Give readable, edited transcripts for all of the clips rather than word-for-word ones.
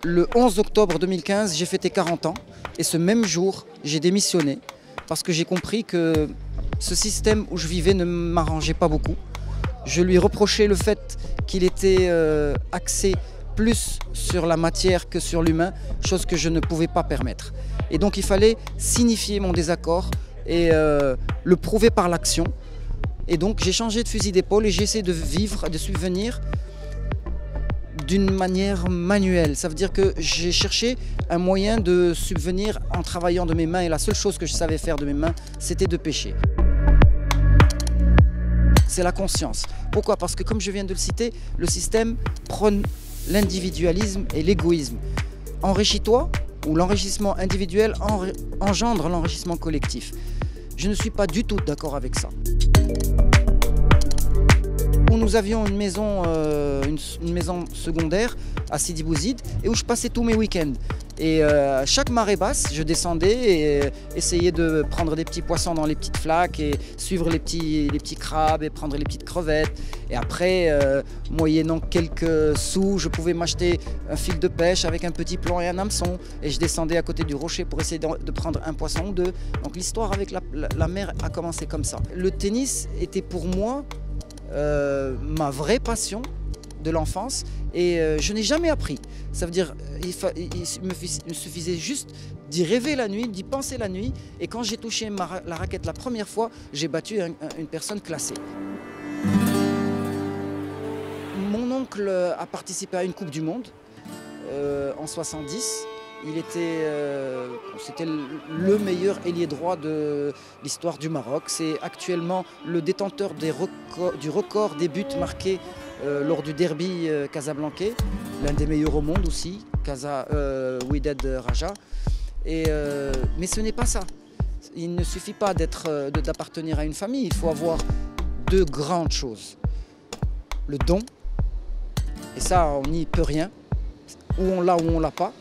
Le 11 octobre 2015, j'ai fêté 40 ans et ce même jour, j'ai démissionné parce que j'ai compris que ce système où je vivais ne m'arrangeait pas beaucoup. Je lui reprochais le fait qu'il était axé plus sur la matière que sur l'humain, chose que je ne pouvais pas permettre. Et donc il fallait signifier mon désaccord et le prouver par l'action. Et donc j'ai changé de fusil d'épaule et j'ai essayé de vivre, de subvenir d'une manière manuelle. Ça veut dire que j'ai cherché un moyen de subvenir en travaillant de mes mains et la seule chose que je savais faire de mes mains, c'était de pêcher. C'est la conscience. Pourquoi? Parce que comme je viens de le citer, le système prône l'individualisme et l'égoïsme. Enrichis-toi, ou l'enrichissement individuel engendre l'enrichissement collectif. Je ne suis pas du tout d'accord avec ça. Nous avions une maison secondaire à Sidi Bouzid et où je passais tous mes week-ends. Et chaque marée basse, je descendais et essayais de prendre des petits poissons dans les petites flaques et suivre les petits crabes et prendre les petites crevettes. Et après, moyennant quelques sous, je pouvais m'acheter un fil de pêche avec un petit plomb et un hameçon. Et je descendais à côté du rocher pour essayer de prendre un poisson ou deux. Donc l'histoire avec la mer a commencé comme ça. Le tennis était pour moi ma vraie passion de l'enfance et je n'ai jamais appris. Ça veut dire il me suffisait juste d'y rêver la nuit, d'y penser la nuit et quand j'ai touché la raquette la première fois, j'ai battu une personne classée. Mon oncle a participé à une Coupe du Monde en 70. C'était le meilleur ailier droit de l'histoire du Maroc. C'est actuellement le détenteur du record des buts marqués lors du derby casablancais, l'un des meilleurs au monde aussi, Wydad Raja. Mais ce n'est pas ça. Il ne suffit pas d'appartenir à une famille, il faut avoir deux grandes choses. Le don, et ça on n'y peut rien, ou on l'a ou on l'a pas.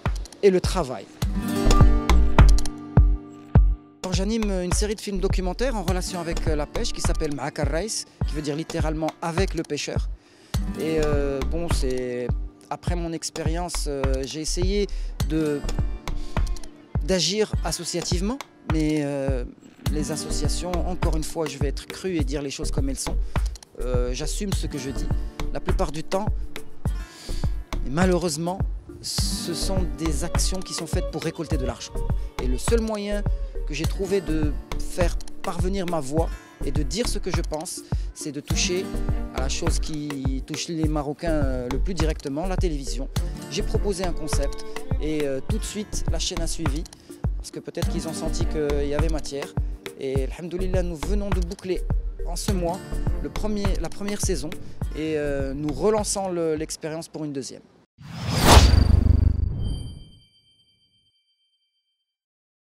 Et le travail. J'anime une série de films documentaires en relation avec la pêche qui s'appelle Ma'aka Rais, qui veut dire littéralement avec le pêcheur. Et bon, après mon expérience, j'ai essayé d'agir associativement, mais les associations, encore une fois, je vais être cru et dire les choses comme elles sont. J'assume ce que je dis. La plupart du temps, et malheureusement, ce sont des actions qui sont faites pour récolter de l'argent. Et le seul moyen que j'ai trouvé de faire parvenir ma voix et de dire ce que je pense, c'est de toucher à la chose qui touche les Marocains le plus directement, la télévision. J'ai proposé un concept et tout de suite la chaîne a suivi parce que peut-être qu'ils ont senti qu'il y avait matière. Et alhamdoulilah, nous venons de boucler en ce mois la première saison et nous relançons l'expérience pour une deuxième.